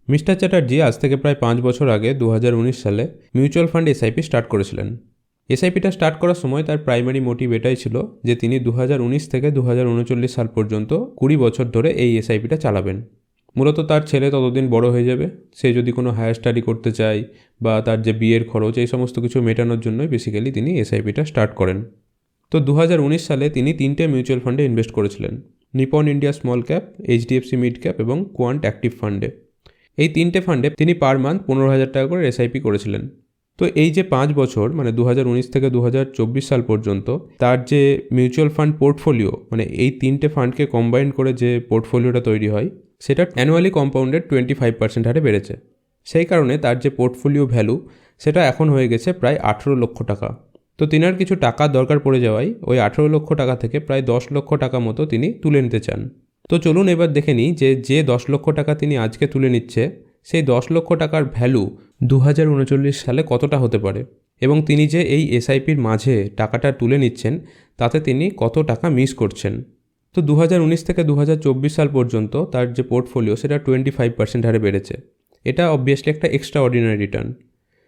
Mister Chatterjee আজ থেকে প্রায় 5 বছর আগে 2019 সালে মিউচুয়াল ফান্ড এসআইপি স্টার্ট করেছিলেন। এসআইপিটা স্টার্ট করার সময় তার প্রাইমারি মোটিভ এটাই ছিল যে তিনি 2019 থেকে 2039 সাল পর্যন্ত 20 বছর ধরে এই এসআইপিটা চালাবেন। মূলত তার ছেলে ততদিন বড় হয়ে যাবে, সে যদি কোনো হায়ার স্টাডি করতে চায় বা তার যে বিয়ের খরচ এই সমস্ত কিছু মেটানোর জন্যই বেসিক্যালি তিনি এসআইপিটা স্টার্ট করেন। তো 2019 সালে তিনি 3টে মিউচুয়াল ফান্ডে ইনভেস্ট করেছিলেন, Nipon India small cap, HDFC mid cap এবং কোয়ান্ট অ্যাক্টিভ ফান্ডে। এই 3টে ফান্ডে তিনি পার মান্থ 15,000 টাকা করে এসআইপি করেছিলেন। তো এই যে 5 বছর মানে 2019 থেকে 2024 সাল পর্যন্ত তার যে মিউচুয়াল ফান্ড পোর্টফোলিও, মানে এই 3টে ফান্ডকে কম্বাইন করে যে পোর্টফোলিওটা তৈরি হয় সেটা অ্যানুয়ালি কম্পাউন্ডেড 25% হারে বেড়েছে। সেই কারণে তার যে পোর্টফোলিও ভ্যালু সেটা এখন হয়ে গেছে প্রায় 18 লক্ষ টাকা। তো তিনার কিছু টাকা দরকার পড়ে যাওয়ায় ওই 18 লক্ষ টাকা থেকে প্রায় 10 লক্ষ টাকা মতো তিনি তুলে নিতে চান। তো চলুন এবার দেখে নিই যে 10 লক্ষ টাকা তিনি আজকে তুলে নিচ্ছে সেই 10 লক্ষ টাকার ভ্যালু 2039 সালে কতটা হতে পারে, এবং তিনি যে এই এসআইপির মাঝে টাকাটা তুলে নিচ্ছেন তাতে তিনি কত টাকা মিস করছেন। তো 2019 থেকে 2024 সাল পর্যন্ত তার যে পোর্টফোলিও সেটা 25% হারে বেড়েছে। এটা অবভিয়াসলি একটা এক্সট্রা অর্ডিনারি রিটার্ন।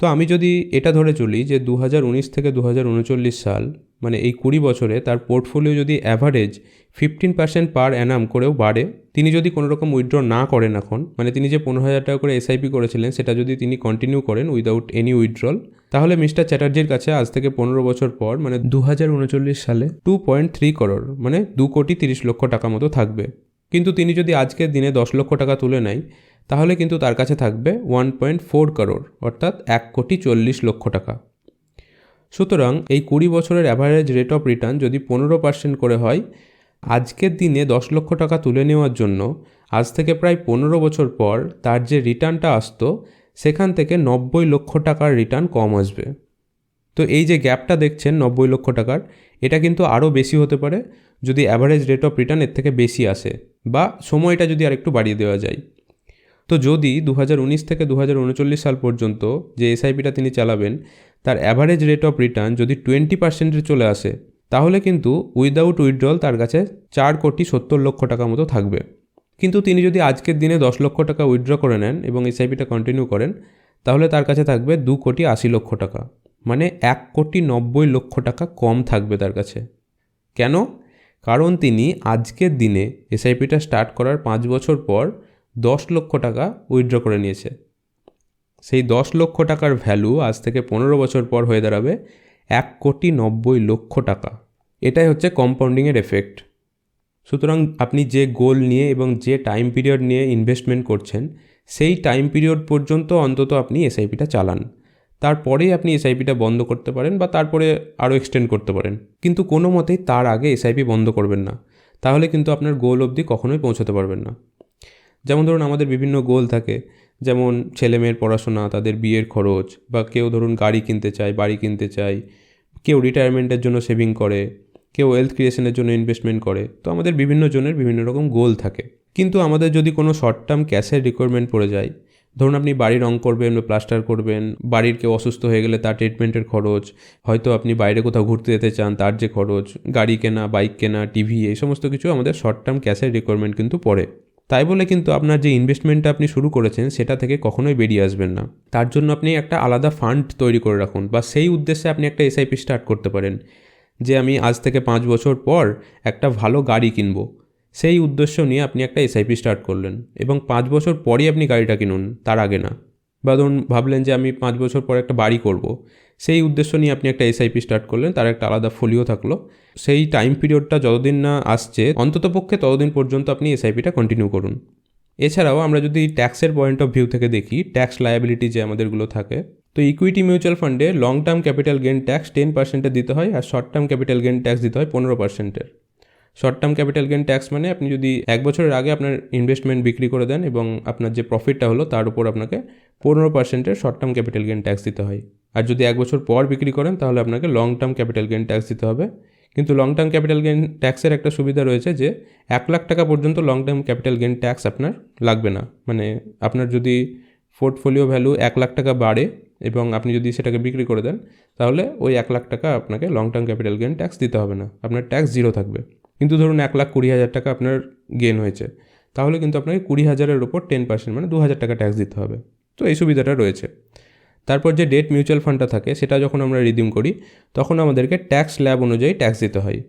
তো আমি যদি এটা ধরে চলি যে 2019 থেকে 2039 সাল মানে এই 20 বছরে তার পোর্টফোলিও যদি অ্যাভারেজ 15% পার অ্যানাম করেও বাড়ে, তিনি যদি কোনো রকম উইথড্র না করেন এখন, মানে তিনি যে 15,000 টাকা করে এসআইপি করেছিলেন সেটা যদি তিনি কন্টিনিউ করেন উইদাউট এনি উইথড্রল, তাহলে মিস্টার চ্যাটার্জির কাছে আজ থেকে 15 বছর পর মানে 2039 সালে 2.3 করোড় মানে 2,30,00,000 টাকা মতো থাকবে। কিন্তু তিনি যদি আজকের দিনে 10 লক্ষ টাকা তুলে নেয় তাহলে কিন্তু তার কাছে থাকবে 1.4 করোড় অর্থাৎ 1,40,00,000 টাকা। সুতরাং এই 20 বছরের অ্যাভারেজ রেট অফ রিটার্ন যদি 15% করে হয়, আজকের দিনে 10 লক্ষ টাকা তুলে নেওয়ার জন্য আজ থেকে প্রায় 15 বছর পর তার যে রিটার্নটা আসতো সেখান থেকে 90 লক্ষ টাকার রিটার্ন কম আসবে। তো এই যে গ্যাপটা দেখছেন 90 লক্ষ টাকার, এটা কিন্তু আরও বেশি হতে পারে যদি অ্যাভারেজ রেট অফ রিটার্ন এর থেকে বেশি আসে বা সময়টা যদি আরেকটু বাড়িয়ে দেওয়া যায়। তো যদি 2019 থেকে 2039 সাল পর্যন্ত যে এসআইপিটা তিনি চালাবেন তার অ্যাভারেজ রেট অফ রিটার্ন যদি 20%-এ চলে আসে, তাহলে কিন্তু উইদাউট উইথড্রল তার কাছে 4,70,00,000 টাকা মতো থাকবে। কিন্তু তিনি যদি আজকের দিনে 10 লক্ষ টাকা উইথড্র করে নেন এবং এসআইপিটা কন্টিনিউ করেন, তাহলে তার কাছে থাকবে 2,80,00,000 টাকা, মানে 1,90,00,000 টাকা কম থাকবে তার কাছে। কেন? কারণ তিনি আজকের দিনে এসআইপিটা স্টার্ট করার 5 বছর পর 10 লক্ষ টাকা উইথড্র করে নিয়েছে। সেই 10 লক্ষ টাকার ভ্যালু আজ থেকে 15 বছর পর হয়ে দাঁড়াবে 1,90,00,000 টাকা। এটাই হচ্ছে কম্পাউন্ডিংয়ের এফেক্ট। সুতরাং আপনি যে গোল নিয়ে এবং যে টাইম পিরিয়ড নিয়ে ইনভেস্টমেন্ট করছেন সেই টাইম পিরিয়ড পর্যন্ত অন্তত আপনি এসআইপিটা চালান, তারপরেই আপনি এসআইপিটা বন্ধ করতে পারেন বা তারপরে আরও এক্সটেন্ড করতে পারেন, কিন্তু কোনো মতেই তার আগে এসআইপি বন্ধ করবেন না, তাহলে কিন্তু আপনার গোল অবধি কখনোই পৌঁছাতে পারবেন না। যেমন ধরুন আমাদের বিভিন্ন গোল থাকে, যেমন ছেলেমেয়ের পড়াশোনা, তাদের বিয়ের খরচ, বা কেউ ধরুন গাড়ি কিনতে চায়, বাড়ি কিনতে চায়, কেউ রিটায়ারমেন্টের জন্য সেভিং করে, কেউ ওয়েলথ ক্রিয়েশনের জন্য ইনভেস্টমেন্ট করে। তো আমাদের বিভিন্ন জনের বিভিন্ন রকম গোল থাকে। কিন্তু আমাদের যদি কোনো শর্ট টার্ম ক্যাশের রিকোয়ারমেন্ট পড়ে যায়, ধরুন আপনি বাড়ি রং করবেন বা প্লাস্টার করবেন, বাড়ির কেউ অসুস্থ হয়ে গেলে তার ট্রিটমেন্টের খরচ, হয়তো আপনি বাইরে কোথাও ঘুরতে যেতে চান তার যে খরচ, গাড়ি কেনা, বাইক কেনা, টিভি, এই সমস্ত কিছু আমাদের শর্ট টার্ম ক্যাশের রিকোয়ারমেন্ট কিন্তু পড়ে। তাই বলে কিন্তু আপনার যে ইনভেস্টমেন্টটা আপনি শুরু করেছেন সেটা থেকে কখনোই বেরিয়ে আসবেন না। তার জন্য আপনি একটা আলাদা ফান্ড তৈরি করে রাখুন, বা সেই উদ্দেশ্যে আপনি একটা এসআইপি স্টার্ট করতে পারেন যে আমি আজ থেকে 5 বছর পর একটা ভালো গাড়ি কিনবো। সেই উদ্দেশ্য নিয়ে আপনি একটা এসআইপি স্টার্ট করলেন এবং 5 বছর পরই আপনি গাড়িটা কিনুন, তার আগে না। বা ধরুন ভাবলেন যে আমি 5 বছর পর একটা বাড়ি করব, সেই উদ্দেশ্য নিয়ে আপনি একটা এসআইপি স্টার্ট করলেন, তার একটা আলাদা ফোলিও থাকলো। সেই টাইম পিরিয়ডটা যতদিন না আসছে অন্ততপক্ষে ততদিন পর্যন্ত আপনি এসআইপিটা কন্টিনিউ করুন। এছাড়াও আমরা যদি ট্যাক্সের পয়েন্ট অফ ভিউ থেকে দেখি, ট্যাক্স লায়াবিলিটি যে আমাদেরগুলো থাকে, তো ইকুইটি মিউচুয়াল ফান্ডে long term capital gain tax 10%-এর দিতে হয়, আর short term capital gain tax দিতে হয় 15%-এর। Short term capital gain tax মানে আপনি যদি 1 বছরের আগে আপনার ইনভেস্টমেন্ট বিক্রি করে দেন এবং আপনার যে প্রফিটটা হলো তার উপর আপনাকে 15%-এর short term capital gain tax দিতে হয়। আর যদি 1 বছর পর বিক্রি করেন তাহলে আপনাকে long term capital gain tax দিতে হবে। কিন্তু লং টার্ম ক্যাপিটাল গেইন ট্যাক্সের একটা সুবিধা রয়েছে যে 1 লাখ টাকা পর্যন্ত long term capital gain tax আপনার লাগবে না। মানে আপনার যদি পোর্টফোলিও ভ্যালু 1 লাখ টাকা বাড়ে এবং আপনি যদি সেটাকে বিক্রি করে দেন তাহলে ওই 1 লাখ টাকা আপনাকে long term capital gain tax দিতে হবে না, আপনার ট্যাক্স 0 থাকবে। কিন্তু ধরুন 1,20,000 টাকা আপনার গেন হয়েছে, তাহলে কিন্তু আপনাকে 20,000-এর ওপর 10% মানে 2,000 টাকা ট্যাক্স দিতে হবে। তো এই সুবিধাটা রয়েছে। তারপর যে ডেট মিউচুয়াল ফান্ডটা থাকে সেটা যখন আমরা রিডিম করি তখন আমাদেরকে ট্যাক্স স্ল্যাব অনুযায়ী ট্যাক্স দিতে হয়।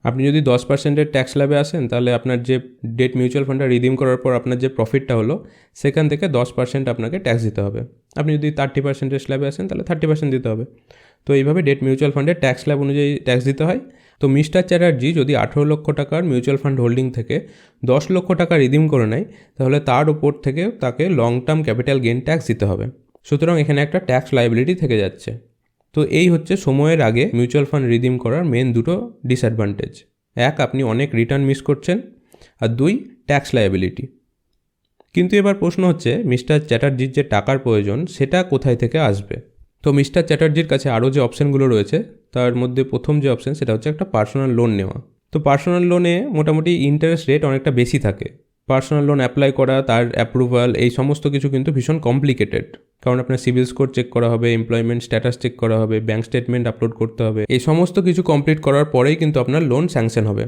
আপনি যদি 10%-এর ট্যাক্স স্ল্যাবে আসেন তাহলে আপনার যে ডেট মিউচুয়াল ফান্ডটা রিডিম করার পর আপনার যে প্রফিটটা হলো সেখান থেকে 10% আপনাকে ট্যাক্স দিতে হবে। আপনি যদি 30%-এর স্ল্যাবে আসেন তাহলে 30% দিতে হবে। তো এইভাবে ডেট মিউচুয়াল ফান্ডের ট্যাক্স স্ল্যাব অনুযায়ী ট্যাক্স দিতে হয়। তো মিস্টার চ্যাটার্জি যদি 18 লক্ষ টাকার মিউচুয়াল ফান্ড হোল্ডিং থেকে 10 লক্ষ টাকা রিডিম করে নেয় তাহলে তার উপর থেকে তাকে long term capital gain tax দিতে হবে। সুতরাং এখানে একটা ট্যাক্স লায়াবিলিটি থেকে যাচ্ছে। তো এই হচ্ছে সময়ের আগে মিউচুয়াল ফান্ড রিডিম করার মেন দুটো ডিসঅ্যাডভান্টেজ। এক, আপনি অনেক রিটার্ন মিস করছেন, আর দুই, ট্যাক্স লায়াবিলিটি। কিন্তু এবার প্রশ্ন হচ্ছে মিস্টার চ্যাটার্জির যে টাকার প্রয়োজন সেটা কোথায় থেকে আসবে। তো মিস্টার চ্যাটার্জির কাছে আরও যে অপশানগুলো রয়েছে তার মধ্যে প্রথম যে অপশান সেটা হচ্ছে একটা পার্সোনাল লোন নেওয়া। তো পার্সোনাল লোনে মোটামুটি ইন্টারেস্ট রেট অনেকটা বেশি থাকে। পার্সোনাল লোন অ্যাপ্লাই করা, তার অ্যাপ্রুভাল, এই সমস্ত কিছু কিন্তু ভীষণ কমপ্লিকেটেড, কারণ আপনার সিভিল স্কোর চেক করা হবে, এমপ্লয়মেন্ট স্ট্যাটাস চেক করা হবে, ব্যাঙ্ক স্টেটমেন্ট আপলোড করতে হবে। এই সমস্ত কিছু কমপ্লিট করার পরেই কিন্তু আপনার লোন স্যাংশন হবে।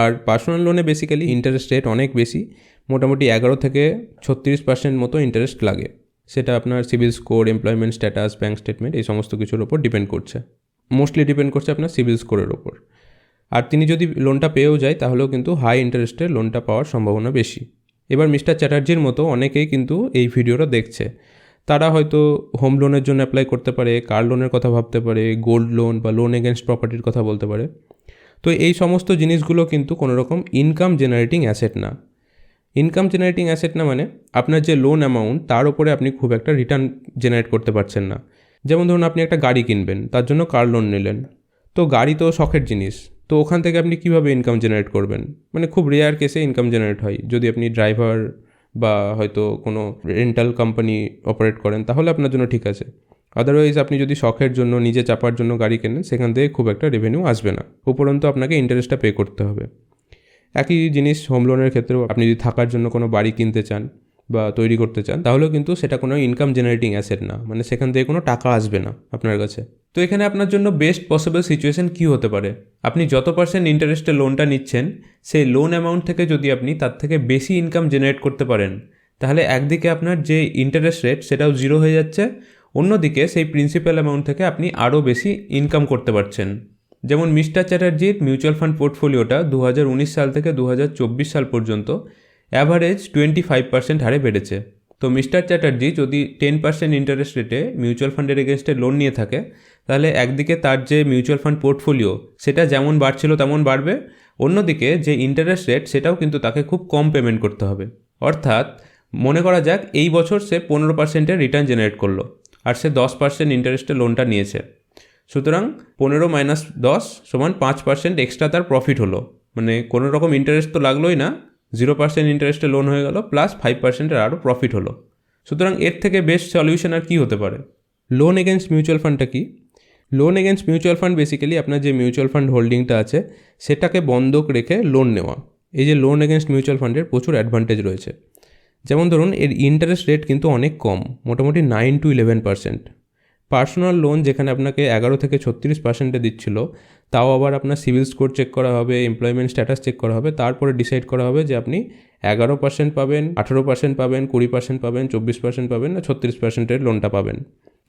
আর পার্সোনাল লোনে বেসিক্যালি ইন্টারেস্ট রেট অনেক বেশি, মোটামুটি 11 থেকে 36% মতো ইন্টারেস্ট লাগে। সেটা আপনার CIBIL score, employment status, bank statement এই সমস্ত কিছুর ওপর ডিপেন্ড করছে। মোস্টলি ডিপেন্ড করছে আপনার সিভিল স্কোরের ওপর। আর তিনি যদি লোনটা পেয়েও যায় তাহলেও কিন্তু হাই ইন্টারেস্টের লোনটা পাওয়ার সম্ভাবনা বেশি। এবার মিস্টার চ্যাটার্জির মতো অনেকেই কিন্তু এই ভিডিওটা দেখছে। তারা হয়তো হোম লোনের জন্য অ্যাপ্লাই করতে পারে, কার লোনের কথা ভাবতে পারে, গোল্ড লোন বা লোন এগেনস্ট প্রপার্টির কথা বলতে পারে। তো এই সমস্ত জিনিসগুলো কিন্তু কোনো রকম ইনকাম জেনারেটিং অ্যাসেট না। ইনকাম জেনারেটিং অ্যাসেট না মানে আপনার যে লোন অ্যামাউন্ট তার উপরে আপনি খুব একটা রিটার্ন জেনারেট করতে পারছেন না। যেমন ধরুন আপনি একটা গাড়ি কিনবেন, তার জন্য কার লোন নিলেন। তো গাড়ি তো শখের জিনিস, তো ওখান থেকে আপনি কীভাবে ইনকাম জেনারেট করবেন? মানে খুব রেয়ার কেসে ইনকাম জেনারেট হয়। যদি আপনি ড্রাইভার বা হয়তো কোনো রেন্টাল কোম্পানি অপারেট করেন তাহলে আপনার জন্য ঠিক আছে। আদারওয়াইজ আপনি যদি শখের জন্য, নিজে চাপার জন্য গাড়ি কেনেন, সেখান থেকে খুব একটা রেভিনিউ আসবে না, উপরন্তু আপনাকে ইন্টারেস্টটা পে করতে হবে। একই জিনিস হোম লোনের ক্ষেত্রেও, আপনি যদি থাকার জন্য কোনো বাড়ি কিনতে চান বা তৈরি করতে চান তাহলেও কিন্তু সেটা কোনো ইনকাম জেনারেটিং অ্যাসেট না, মানে সেখান থেকে কোনো টাকা আসবে না আপনার কাছে। তো এখানে আপনার জন্য বেস্ট পসিবল সিচুয়েশন কী হতে পারে? আপনি যত % ইন্টারেস্টে লোনটা নিচ্ছেন সেই লোন অ্যামাউন্ট থেকে যদি আপনি তার থেকে বেশি ইনকাম জেনারেট করতে পারেন তাহলে একদিকে আপনার যে ইন্টারেস্ট রেট সেটাও জিরো হয়ে যাচ্ছে, অন্যদিকে সেই প্রিন্সিপাল অ্যামাউন্ট থেকে আপনি আরও বেশি ইনকাম করতে পারছেন। যেমন মিস্টার চ্যাটার্জির মিউচুয়াল ফান্ড পোর্টফোলিওটা 2019 সাল থেকে 2024 সাল পর্যন্ত অ্যাভারেজ 25% হারে বেড়েছে। তো মিস্টার চ্যাটার্জি যদি 10% ইন্টারেস্ট রেটে মিউচুয়াল ফান্ডের এগেনস্টে লোন নিয়ে থাকে তাহলে একদিকে তার যে মিউচুয়াল ফান্ড পোর্টফোলিও সেটা যেমন বাড়ছিল তেমন বাড়বে, অন্যদিকে যে ইন্টারেস্ট রেট সেটাও কিন্তু তাকে খুব কম পেমেন্ট করতে হবে। অর্থাৎ মনে করা যাক এই বছর সে 15%-এর রিটার্ন জেনারেট করলো আর সে 10% ইন্টারেস্টে লোনটা নিয়েছে। সুতরাং 15 - 10 = 5% এক্সট্রা তার প্রফিট হলো। মানে কোনো রকম ইন্টারেস্ট তো লাগলোই না, 0% ইন্টারেস্টে লোন হয়ে গেল, প্লাস 5%-এর আরও প্রফিট হলো। সুতরাং এর থেকে বেস্ট সলিউশন আর কী হতে পারে? লোন এগেনস্ট মিউচুয়াল ফান্ডটা কি? Loan against mutual fund basically আপনার যে মিউচুয়াল ফান্ড হোল্ডিংটা আছে সেটাকে বন্ধক রেখে লোন নেওয়া। এই যে লোন এগেনস্ট মিউচুয়াল ফান্ডের প্রচুর অ্যাডভান্টেজ রয়েছে। যেমন ধরুন এর ইন্টারেস্ট রেট কিন্তু অনেক কম, মোটামুটি 9 to 11%। পার্সোনাল লোন যেখানে আপনাকে 11 থেকে 36%-এ দিচ্ছিল, তাও আবার আপনার সিভিল স্কোর চেক করা হবে, এমপ্লয়মেন্ট স্ট্যাটাস চেক করা হবে, তারপরে ডিসাইড করা হবে যে আপনি 11% পাবেন, 18% পাবেন, 20% পাবেন, 24% পাবেন না 36%-এর লোনটা পাবেন।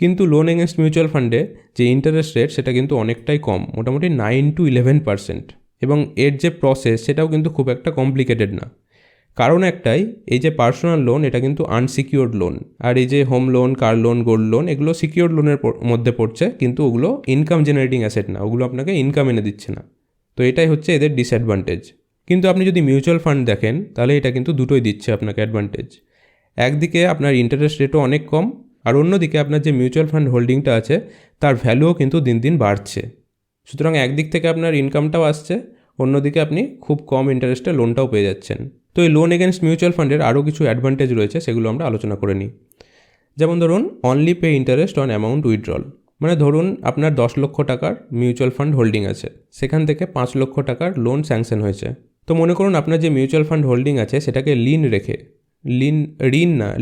কিন্তু লোন এগেনস্ট মিউচুয়াল ফান্ডে যে ইন্টারেস্ট রেট সেটা কিন্তু অনেকটাই কম, মোটামুটি 9 to 11%। এবং এর যে প্রসেস সেটাও কিন্তু খুব একটা কমপ্লিকেটেড না। কারণ একটাই, এই যে পার্সোনাল লোন এটা কিন্তু আনসিকিউরড লোন, আর এই যে home loan, car loan, gold loan এগুলো সিকিউরড লোনের মধ্যে পড়ছে, কিন্তু ওগুলো ইনকাম জেনারেটিং অ্যাসেট না, ওগুলো আপনাকে ইনকাম এনে দিচ্ছে না। তো এটাই হচ্ছে এদের ডিসঅ্যাডভান্টেজ। কিন্তু আপনি যদি মিউচুয়াল ফান্ড দেখেন তাহলে এটা কিন্তু দুটোই দিচ্ছে আপনাকে অ্যাডভান্টেজ। একদিকে আপনার ইন্টারেস্ট রেটও অনেক কম, আর অন্যদিকে আপনার যে মিউচুয়াল ফান্ড হোল্ডিংটা আছে তার ভ্যালুও কিন্তু দিন দিন বাড়ছে। সুতরাং একদিক থেকে আপনার ইনকামটাও আসছে, অন্যদিকে আপনি খুব কম ইন্টারেস্টে লোনটাও পেয়ে যাচ্ছেন। তো এই লোন এগেনস্ট মিউচুয়াল ফান্ডের আরও কিছু অ্যাডভান্টেজ রয়েছে, সেগুলো আমরা আলোচনা করে নিই। যেমন ধরুন only pay interest on amount withdrawal. মানে ধরুন আপনার 10 লক্ষ টাকার মিউচুয়াল ফান্ড হোল্ডিং আছে, সেখান থেকে 5 লক্ষ টাকার লোন স্যাংশন হয়েছে। তো মনে করুন আপনার যে মিউচুয়াল ফান্ড হোল্ডিং আছে সেটাকে লিন রেখে, লিন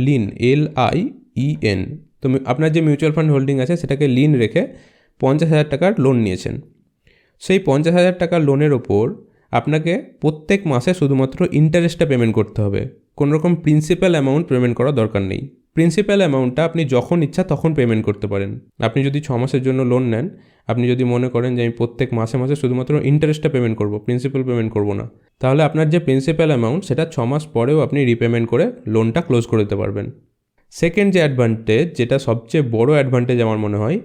LIEN, তো আপনার যে মিউচুয়াল ফান্ড হোল্ডিং আছে সেটাকে লিন রেখে 50,000 টাকার লোন নিয়েছেন। সেই 50,000 টাকার লোনের ওপর আপনাকে প্রত্যেক মাসে শুধুমাত্র ইন্টারেস্টটা পেমেন্ট করতে হবে, কোনোরকম প্রিন্সিপাল অ্যামাউন্ট পেমেন্ট করার দরকার নেই। প্রিন্সিপাল অ্যামাউন্টটা আপনি যখন ইচ্ছা তখন পেমেন্ট করতে পারেন। আপনি যদি 6 মাসের জন্য লোন নেন, আপনি যদি মনে করেন যে আমি প্রত্যেক মাসে মাসে শুধুমাত্র ইন্টারেস্টটা পেমেন্ট করব, প্রিন্সিপাল পেমেন্ট করব না, তাহলে আপনার যে প্রিন্সিপাল অ্যামাউন্ট সেটা 6 মাস পরেও আপনি রিপেমেন্ট করে লোনটা ক্লোজ করে দিতে পারবেন। সেকেন্ড যে অ্যাডভান্টেজ, যেটা সবচেয়ে বড় অ্যাডভান্টেজ আমার মনে হয়,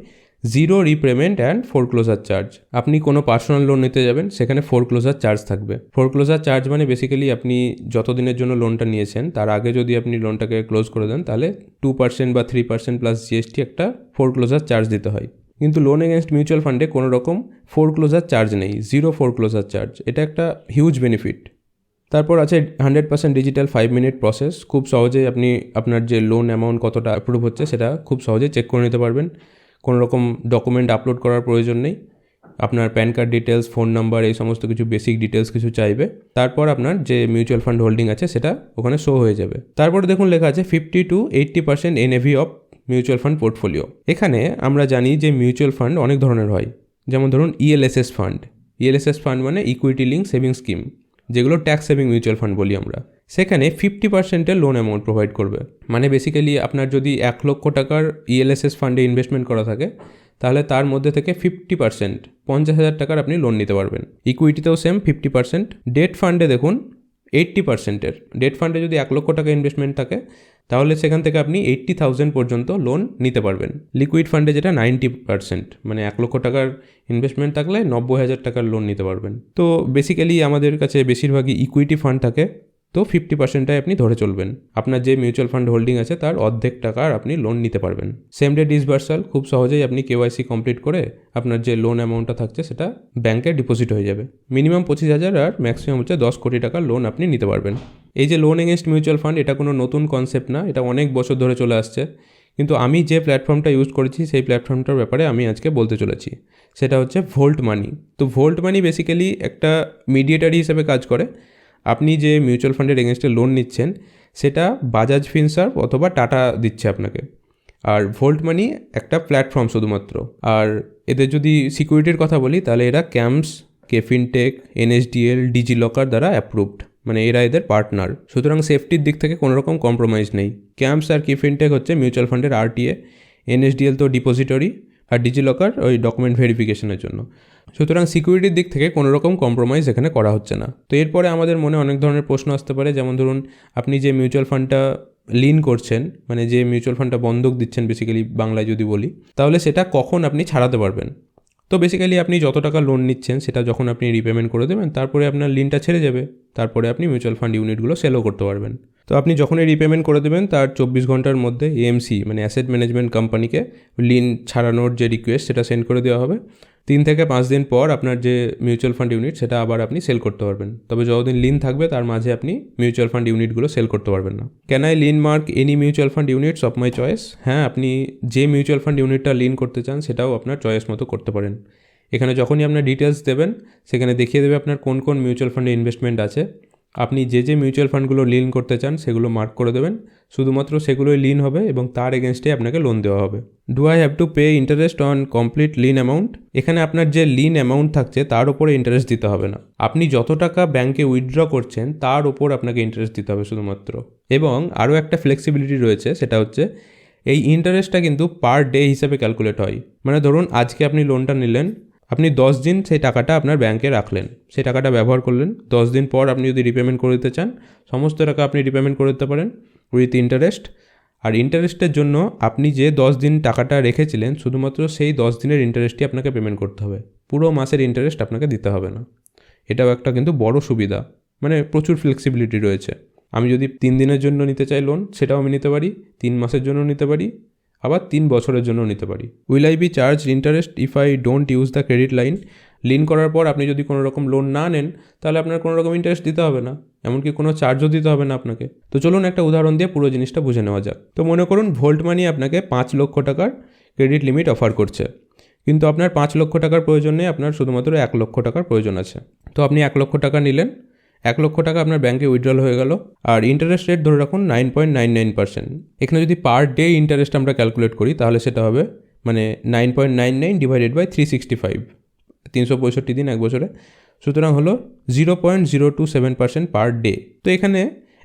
zero repayment and foreclosure charge. আপনি কোনো পার্সোনাল লোন নিতে যাবেন, সেখানে ফোরক্লোজার চার্জ থাকবে। ফোরক্লোজার চার্জ মানে বেসিক্যালি আপনি যত দিনের জন্য লোনটা নিয়েছেন তার আগে যদি আপনি লোনটাকে ক্লোজ করে দেন, তাহলে 2% বা 3% প্লাস জিএসটি একটা ফোরক্লোজার চার্জ দিতে হয়। কিন্তু লোন এগেনস্ট মিউচুয়াল ফান্ডে কোনো রকম ফোরক্লোজার চার্জ নেই, জিরো ফোরক্লোজার চার্জ। এটা একটা হিউজ বেনিফিট। তারপর আছে 100% ডিজিটাল 5 মিনিট প্রসেস। খুব সহজেই আপনি আপনার যে লোন অ্যামাউন্ট কতটা অ্যাপ্রুভ হচ্ছে সেটা খুব সহজেই চেক করে নিতে পারবেন। কোনো রকম ডকুমেন্ট আপলোড করার প্রয়োজন নেই। আপনার pan card details, phone number, এই সমস্ত কিছু বেসিক ডিটেলস কিছু চাইবে। তারপর আপনার যে মিউচুয়াল ফান্ড হোল্ডিং আছে সেটা ওখানে শো হয়ে যাবে। তারপরে দেখুন লেখা আছে 50 to 80% NAV of mutual fund portfolio. এখানে আমরা জানি যে মিউচুয়াল ফান্ড অনেক ধরনের হয়। যেমন ধরুন ELSS ফান্ড। ELSS ফান্ড মানে ইকুইটি লিঙ্ক সেভিং স্কিম, যেগুলো ট্যাক্স সেভিং মিউচুয়াল ফান্ড বলি আমরা। সেখানে 50%-এর লোন অ্যামাউন্ট প্রোভাইড করবে। মানে বেসিক্যালি আপনার যদি 1 লক্ষ টাকার ELSS ফান্ডে ইনভেস্টমেন্ট করা থাকে, তাহলে তার মধ্যে থেকে 50% 50,000 টাকার আপনি লোন নিতে পারবেন। ইকুইটিতেও সেম 50%। ডেট ফান্ডে দেখুন 80%-এর। ডেট ফান্ডে যদি 1 লক্ষ টাকা ইনভেস্টমেন্ট থাকে, তাহলে সেখান থেকে আপনি 80,000 পর্যন্ত লোন নিতে পারবেন। লিকুইড ফান্ডে যেটা 90%, মানে 1 লক্ষ টাকার ইনভেস্টমেন্ট থাকলে 90,000 টাকার লোন নিতে পারবেন। তো বেসিক্যালি আমাদের কাছে বেশিরভাগই ইকুইটি ফান্ড থাকে, তো 50%টাই আপনি ধরে চলবেন। আপনার যে মিউচুয়াল ফান্ড হোল্ডিং আছে তার অর্ধেক টাকার আপনি লোন নিতে পারবেন। সেম ডে ডিসবার্সাল, খুব সহজেই আপনি KYC কমপ্লিট করে আপনার যে লোন অ্যামাউন্টটা থাকছে সেটা ব্যাংকে ডিপোজিট হয়ে যাবে। মিনিমাম 25,000 আর ম্যাক্সিমাম হচ্ছে 10 কোটি টাকার লোন আপনি নিতে পারবেন। এই যে লোন এগেনস্ট মিউচুয়াল ফান্ড, এটা কোনো নতুন কনসেপ্ট না, এটা অনেক বছর ধরে চলে আসছে। কিন্তু আমি যে প্ল্যাটফর্মটা ইউজ করেছি সেই প্ল্যাটফর্মটার ব্যাপারে আমি আজকে বলতে চলেছি। সেটা হচ্ছে ভোল্ট মানি। তো ভোল্ট মানি বেসিক্যালি একটা মিডিয়েটারি হিসেবে কাজ করে। আপনি যে মিউচুয়াল ফান্ডের এগেনস্টে লোন নিচ্ছেন সেটা বাজাজ ফিনসার্ভ অথবা টাটা দিচ্ছে আপনাকে। আর ভোল্ট মানি একটা প্ল্যাটফর্ম শুধুমাত্র। আর এদের যদি সিকিউরিটির কথা বলি, তাহলে এরা ক্যাম্পস, কেফিনটেক, NSDL, ডিজিলকার দ্বারা অ্যাপ্রুভড, মানে এরা এদের পার্টনার। সুতরাং সেফটির দিক থেকে কোনো রকম কম্প্রোমাইজ নেই। ক্যাম্পস আর কেফিনটেক হচ্ছে মিউচুয়াল ফান্ডের RTA, NSDL তো ডিপোজিটরি, আর ডিজিলকার ওই ডকুমেন্ট ভেরিফিকেশনের জন্য। সুতরাং সিকিউরিটির দিক থেকে কোনো রকম কম্প্রোমাইজ এখানে করা হচ্ছে না। তো এরপরে আমাদের মনে অনেক ধরনের প্রশ্ন আসতে পারে, যেমন ধরুন আপনি যে মিউচুয়াল ফান্ডটা লিন করছেন, মানে যে মিউচুয়াল ফান্ডটা বন্ধক দিচ্ছেন বেসিক্যালি বাংলায় যদি বলি, তাহলে সেটা কখন আপনি ছাড়াতে পারবেন। তো বেসিক্যালি আপনি যত টাকা লোন নিচ্ছেন সেটা যখন আপনি রিপেমেন্ট করে দেবেন, তারপরে আপনার লিনটা ছেড়ে যাবে, তারপরে আপনি মিউচুয়াল ফান্ড ইউনিটগুলো সেলও করতে পারবেন। তো আপনি যখনই রিপেমেন্ট করে দেবেন তার 24 ঘন্টার মধ্যে AMC মানে অ্যাসেট ম্যানেজমেন্ট কোম্পানিকে লিন ছাড়ানোর যে রিকোয়েস্ট সেটা সেন্ড করে দেওয়া হবে। 3 থেকে 5 দিন পর আপনার যে মিউচুয়াল ফান্ড ইউনিট সেটা আবার আপনি সেল করতে পারবেন। তবে যতদিন লিন থাকবে তার মাঝে আপনি মিউচুয়াল ফান্ড ইউনিটগুলো সেল করতে পারবেন না। Can I lien mark any mutual fund units of my choice? হ্যাঁ, আপনি যে মিউচুয়াল ফান্ড ইউনিটটা লিন করতে চান সেটাও আপনার চয়েস মতো করতে পারেন। এখানে যখনই আপনার ডিটেলস দেবেন সেখানে দেখিয়ে দেবে আপনার কোন কোন মিউচুয়াল ফান্ডে ইনভেস্টমেন্ট আছে। আপনি যে মিউচুয়াল ফান্ডগুলো লিন করতে চান সেগুলো মার্ক করে দেবেন, শুধুমাত্র সেগুলোই লিন হবে এবং তার এগেনস্টে আপনাকে লোন দেওয়া হবে। Do I have to pay interest on complete lien amount? এখানে আপনার যে লিন অ্যামাউন্ট থাকছে তার উপরে ইন্টারেস্ট দিতে হবে না। আপনি যত টাকা ব্যাংকে উইথড্র করছেন তার উপর আপনাকে ইন্টারেস্ট দিতে হবে শুধুমাত্র। এবং আরও একটা ফ্লেক্সিবিলিটি রয়েছে, সেটা হচ্ছে এই ইন্টারেস্টটা কিন্তু পার ডে হিসেবে ক্যালকুলেট হয়। মানে ধরুন আজকে আপনি লোনটা নিলেন, আপনি 10 দিন সেই টাকাটা আপনার ব্যাংকে রাখলেন, সেই টাকাটা ব্যবহার করলেন। 10 দিন পর আপনি যদি রিপেমেন্ট করে দিতে চান, সমস্ত টাকা আপনি রিপেমেন্ট করে দিতে পারেন উইথ ইন্টারেস্ট। আর ইন্টারেস্টের জন্য আপনি যে 10 দিন টাকাটা রেখেছিলেন, শুধুমাত্র সেই 10 দিনের ইন্টারেস্টই আপনাকে পেমেন্ট করতে হবে, পুরো মাসের ইন্টারেস্ট আপনাকে দিতে হবে না। এটাও একটা কিন্তু বড় সুবিধা, মানে প্রচুর ফ্লেক্সিবিলিটি রয়েছে। আমি যদি 3 দিনের জন্য নিতে চাই লোন, সেটাও আমি নিতে পারি, 3 মাসের জন্য নিতে পারি, আবার 3 বছরের জন্য নিতে পারি। Will I be charge interest if I don't use the credit line? Lien করার পর আপনি যদি কোনো রকম লোন না নেন, তাহলে আপনার কোনো রকম ইন্টারেস্ট দিতে হবে না, এমনকি কোনো চার্জও দিতে হবে না আপনাকে। তো চলুন একটা উদাহরণ দিয়ে পুরো জিনিসটা বুঝে নেওয়া যাক। তো মনে করুন ভোল্ট মানি আপনাকে 5 লক্ষ টাকার ক্রেডিট লিমিট অফার করছে, কিন্তু আপনার 5 লক্ষ টাকার প্রয়োজন নেই, আপনার শুধুমাত্র 1 লক্ষ টাকার প্রয়োজন আছে। তো আপনি 1 লক্ষ টাকা নিলেন, 1 লক্ষ টাকা আপনার ব্যাংকে উইথড্রল হয়ে গেল, আর ইন্টারেস্ট রেট ধরে রাখুন 9.99%। এখানে যদি পার ডে ইন্টারেস্ট আমরা ক্যালকুলেট করি, তাহলে সেটা হবে মানে 9.99 ডিভাইডেড বাই 365, 365 দিন এক বছরে। সুতরাং হলো 0.027% পার ডে। তো এখানে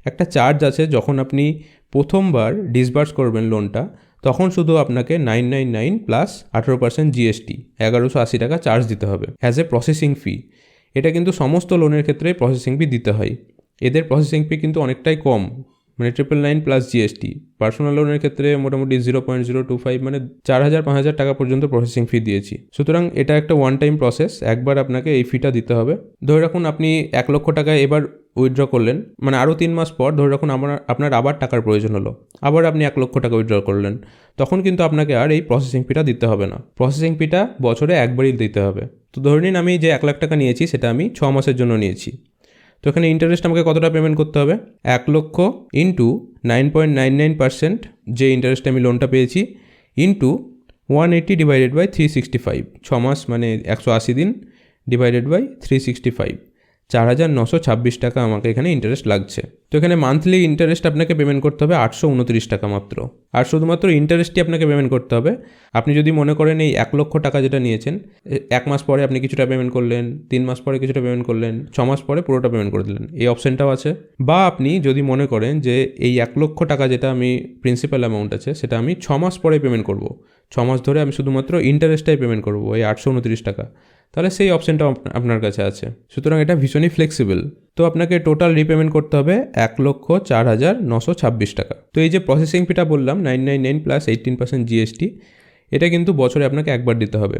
একটা চার্জ আছে যখন আপনি প্রথমবার ডিসবার্স করবেন লোনটা, তখন শুধু আপনাকে 999 প্লাস 18% জিএসটি 1180 টাকা চার্জ দিতে হবে অ্যাজ এ প্রসেসিং ফি। এটা কিন্তু সমস্ত লোনের ক্ষেত্রে প্রসেসিং ফি দিতে হয়। এদের প্রসেসিং ফি কিন্তু অনেকটাই কম, মানে 999 প্লাস জিএসটি। পার্সোনাল লোনের ক্ষেত্রে মোটামুটি 0.025 মানে 4000-5000 টাকা পর্যন্ত প্রসেসিং ফি দিয়েছি। সুতরাং এটা একটা ওয়ান টাইম প্রসেস, একবার আপনাকে এই ফিটা দিতে হবে। ধরে রাখুন আপনি 1 লক্ষ টাকা এবার উইথড্র করলেন, মানে আরও 3 মাস পর ধরে রাখুন আপনার আবার টাকার প্রয়োজন হলো, আবার আপনি 1 লক্ষ টাকা উইথড্র করলেন, তখন কিন্তু আপনাকে আর এই প্রসেসিং ফিটা দিতে হবে না। প্রসেসিং ফিটা বছরে একবারই দিতে হবে। তো ধরে নিন আমি যে 1 লাখ টাকা নিয়েছি সেটা আমি 6 মাসের জন্য নিয়েছি। তো এখানে ইন্টারেস্ট আমাকে কতটা পেমেন্ট করতে হবে? 1 লক্ষ ইন্টু 9.99% যে ইন্টারেস্টে আমি লোনটা পেয়েছি, ইন্টু 180 ডিভাইডেড বাই 365, 6 মাস মানে 180 দিন ডিভাইডেড বাই 365, 4926 টাকা আমাকে এখানে ইন্টারেস্ট লাগছে। তো এখানে মান্থলি ইন্টারেস্ট আপনাকে পেমেন্ট করতে হবে 829 টাকা মাত্র। আর শুধুমাত্র ইন্টারেস্টই আপনাকে পেমেন্ট করতে হবে। আপনি যদি মনে করেন এই 1 লক্ষ টাকা যেটা নিয়েছেন, 1 মাস পরে আপনি কিছুটা পেমেন্ট করলেন, 3 মাস পরে কিছুটা পেমেন্ট করলেন, 6 মাস পরে পুরোটা পেমেন্ট করে দিলেন, এই অপশানটাও আছে। বা আপনি যদি মনে করেন যে এই 1 লক্ষ টাকা যেটা আমি প্রিন্সিপাল অ্যামাউন্ট আছে সেটা আমি 6 মাস পরে পেমেন্ট করব, 6 মাস ধরে আমি শুধুমাত্র ইন্টারেস্টটাই পেমেন্ট করব এই 829 টাকা, তাহলে সেই অপশানটাও আপনার কাছে আছে। সুতরাং এটা ভীষণই ফ্লেক্সিবল। তো আপনাকে টোটাল রিপেমেন্ট করতে হবে 1,04,926 টাকা। তো এই যে প্রসেসিং ফিটা বললাম 999 প্লাস 18% জিএসটি, এটা কিন্তু বছরে আপনাকে একবার দিতে হবে।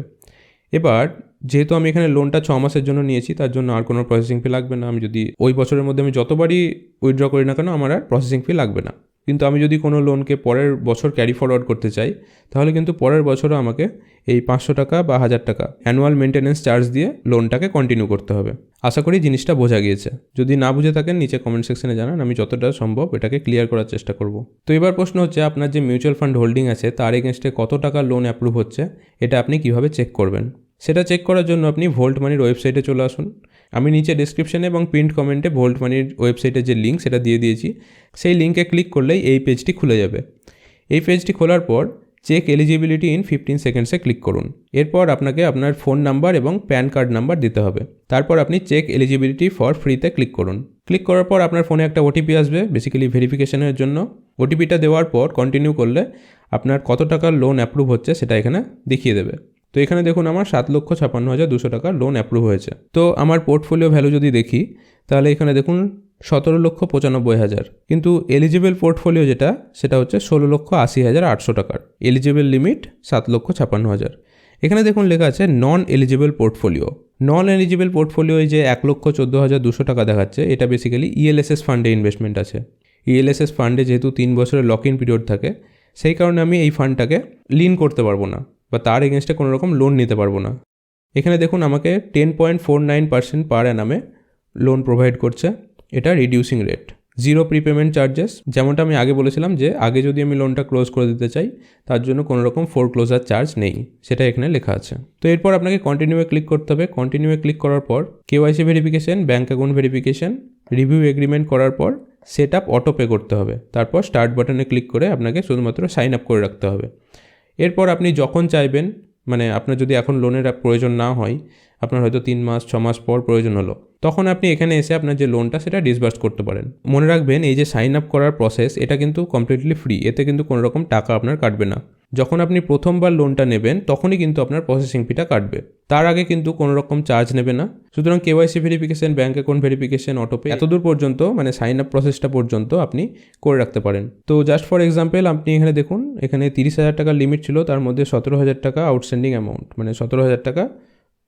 এবার যেহেতু আমি এখানে লোনটা 6 মাসের জন্য নিয়েছি, তার জন্য আর কোনো প্রসেসিং ফি লাগবে না। আমি যদি ওই বছরের মধ্যে আমি যতবারই উইথড্র করি না কেন আমার আর প্রসেসিং ফি লাগবে না। কিন্তু আমি যদি কোনো লোনকে পরের বছর ক্যারি ফরওয়ার্ড করতে চাই, তাহলে কিন্তু পরের বছরও আমাকে এই 500 টাকা বা 1000 টাকা অ্যানুয়াল মেনটেন্যান্স চার্জ দিয়ে লোনটাকে কন্টিনিউ করতে হবে। আশা করি জিনিসটা বোঝা গিয়েছে। যদি না বুঝে থাকেন নিচে কমেন্ট সেকশনে জানান, আমি যতটা সম্ভব এটাকে ক্লিয়ার করার চেষ্টা করব। তো এবার প্রশ্ন হচ্ছে, আপনার যে মিউচুয়াল ফান্ড হোল্ডিং আছে তার এগেনস্টে কত টাকা লোন অ্যাপ্রুভ হচ্ছে, এটা আপনি কিভাবে চেক করবেন? সেটা চেক করার জন্য আপনি ভোল্ট মানির ওয়েবসাইটে চলে আসুন। আমি নিচে ডেসক্রিপশনে এবং পিন্ড কমেন্টে ভোল্ট মানির ওয়েবসাইটের যে লিঙ্ক সেটা দিয়ে দিয়েছি। সেই লিঙ্কে ক্লিক করলেই এই পেজটি খুলে যাবে। এই পেজটি খোলার পর চেক এলিজিবিলিটি ইন 15 সেকেন্ডসে ক্লিক করুন। এরপর আপনাকে আপনার ফোন নাম্বার এবং প্যান কার্ড নাম্বার দিতে হবে। তারপর আপনি চেক এলিজিবিলিটি ফর ফ্রিতে ক্লিক করুন। ক্লিক করার পর আপনার ফোনে একটা ওটিপি আসবে, বেসিক্যালি ভেরিফিকেশনের জন্য। ওটিপিটা দেওয়ার পর কন্টিনিউ করলে আপনার কত টাকার লোন অ্যাপ্রুভ হচ্ছে সেটা এখানে দেখিয়ে দেবে। তো এখানে দেখুন আমার 7,56,200 টাকার লোন অ্যাপ্রুভ হয়েছে। তো আমার পোর্টফোলিও ভ্যালু যদি দেখি, তাহলে এখানে দেখুন 17,95,000, কিন্তু এলিজিবল পোর্টফোলিও যেটা সেটা হচ্ছে 16,80,800 টাকার। Eligible limit 7,56,000। এখানে দেখুন লেখা আছে নন এলিজিবল পোর্টফোলিও। নন এলিজিবল পোর্টফোলিও যে 1,14,200 টাকা দেখাচ্ছে, এটা বেসিক্যালি ইএলএসএস ফান্ডে ইনভেস্টমেন্ট আছে। ইএলএসএস ফান্ডে যেহেতু 3 বছরের লক ইন পিরিয়ড থাকে, সেই কারণে আমি এই ফান্ডটাকে লিন করতে পারবো না বা তার এগেনস্টে কোনো রকম লোন নিতে পারবো না। এখানে দেখুন আমাকে 10.49% পার অ্যানামে লোন প্রোভাইড করছে। এটা রিডিউসিং রেট, 0 প্রিপেমেন্ট চার্জেস। যেমনটা আমি আগে বলেছিলাম যে আগে যদি আমি লোনটা ক্লোজ করে দিতে চাই তার জন্য কোনো রকম ফোরক্লোজার চার্জ নেই, সেটা এখানে লেখা আছে। তো এরপর আপনাকে কন্টিনিউয়ে ক্লিক করতে হবে। কন্টিনিউয়ে ক্লিক করার পর KYC verification, bank account verification, review agreement করার পর সেট আপ অটো পে করতে হবে। তারপর স্টার্ট বাটনে ক্লিক করে আপনাকে শুধুমাত্র সাইন আপ করে রাখতে হবে। এরপর আপনি যখন চাইবেন, মানে আপনার যদি এখন লোনের প্রয়োজন না হয়, আপনার হয়তো 3 মাস 6 মাস পর প্রয়োজন হলো, তখন আপনি এখানে এসে আপনার যে লোনটা সেটা ডিসবার্স করতে পারেন। মনে রাখবেন এই যে সাইন আপ করার প্রসেস, এটা কিন্তু কমপ্লিটলি ফ্রি, এতে কিন্তু কোনো রকম টাকা আপনার কাটবে না। যখন আপনি প্রথমবার লোনটা নেবেন তখনই কিন্তু আপনার প্রসেসিং ফিটা কাটবে, তার আগে কিন্তু কোনো রকম চার্জ নেবে না। সুতরাং KYC verification, bank account verification, autopay, এতদূর পর্যন্ত মানে সাইন আপ প্রসেসটা পর্যন্ত আপনি করে রাখতে পারেন। তো জাস্ট ফর এক্সাম্পল আপনি এখানে দেখুন, এখানে 30,000 টাকার লিমিট ছিল, তার মধ্যে 17,000 টাকা আউটস্ট্যান্ডিং অ্যামাউন্ট, মানে 17,000 টাকা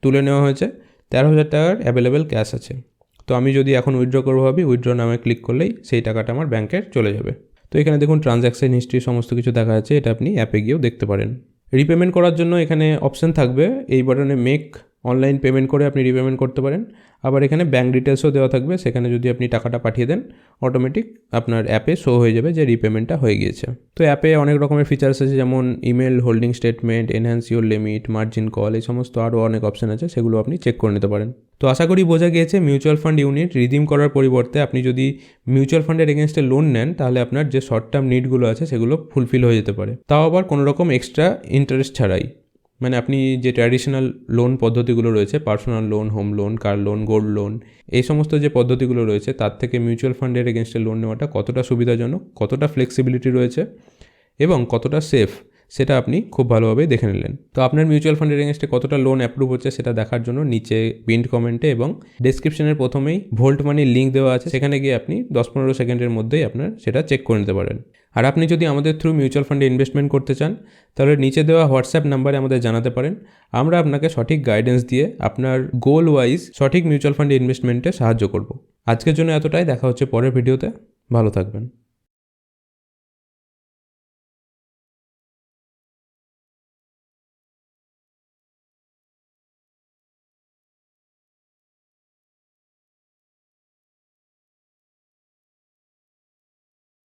তুলে নেওয়া হয়েছে, 13,000 টাকার অ্যাভেলেবেল ক্যাশ আছে। তো আমি যদি এখন উইথড্র করবো ভাবি, উইথড্র নামে ক্লিক করলেই সেই টাকাটা আমার ব্যাংকে চলে যাবে। তো এখানে দেখুন ট্রানজ্যাকশন হিস্ট্রি সমস্ত কিছু দেখা যাচ্ছে, এটা আপনি অ্যাপে গিয়েও দেখতে পারেন। রিপেমেন্ট করার জন্য এখানে অপশান থাকবে, এই বাটনে মেক অনলাইন পেমেন্ট করে আপনি রিপেমেন্ট করতে পারেন। আবার এখানে ব্যাঙ্ক ডিটেলসও দেওয়া থাকবে, সেখানে যদি আপনি টাকাটা পাঠিয়ে দেন অটোমেটিক আপনার অ্যাপে শো হয়ে যাবে যে রিপেমেন্টটা হয়ে গিয়েছে। তো অ্যাপে অনেক রকমের ফিচার্স আছে, যেমন email holding statement, enhance your limit, margin call, এই সমস্ত আরও অনেক অপশান আছে, সেগুলো আপনি চেক করে নিতে পারেন। তো আশা করি বোঝা গিয়েছে মিউচুয়াল ফান্ড ইউনিট রিডিম করার পরিবর্তে আপনি যদি মিউচুয়াল ফান্ডের এগেনস্টে লোন নেন, তাহলে আপনার যে শর্ট টার্ম নিডগুলো আছে সেগুলো ফুলফিল হয়ে যেতে পারে, তাও আবার কোনো রকম এক্সট্রা ইন্টারেস্ট ছাড়াই। মানে আপনি যে ট্র্যাডিশনাল লোন পদ্ধতিগুলো রয়েছে, personal loan, home loan, car loan, gold loan, এই সমস্ত যে পদ্ধতিগুলো রয়েছে তার থেকে মিউচুয়াল ফান্ডের এগেনস্টে লোন নেওয়াটা কতটা সুবিধাজনক, কতটা ফ্লেক্সিবিলিটি রয়েছে এবং কতটা সেফ, সেটা আপনি খুব ভালোভাবেই দেখে নিলেন। তো আপনার মিউচুয়াল ফান্ডের এগেনস্টে কতটা লোন অ্যাপ্রুভ হচ্ছে সেটা দেখার জন্য নিচে পিন্ড কমেন্টে এবং ডেসক্রিপশনের প্রথমেই ভোল্ট মানির লিঙ্ক দেওয়া আছে, সেখানে গিয়ে আপনি 10-15 সেকেন্ডের মধ্যেই আপনার সেটা চেক করে নিতে পারেন। আর আপনি যদি আমাদের থ্রু মিউচুয়াল ফান্ডে ইনভেস্টমেন্ট করতে চান তাহলে নিচে দেওয়া হোয়াটসঅ্যাপ নাম্বারে আমাদের জানাতে পারেন। আমরা আপনাকে সঠিক গাইডেন্স দিয়ে আপনার গোল ওয়াইজ সঠিক মিউচুয়াল ফান্ডে ইনভেস্টমেন্টে সাহায্য করব। আজকের জন্য এতটাই, দেখা হচ্ছে পরের ভিডিওতে। ভালো থাকবেন।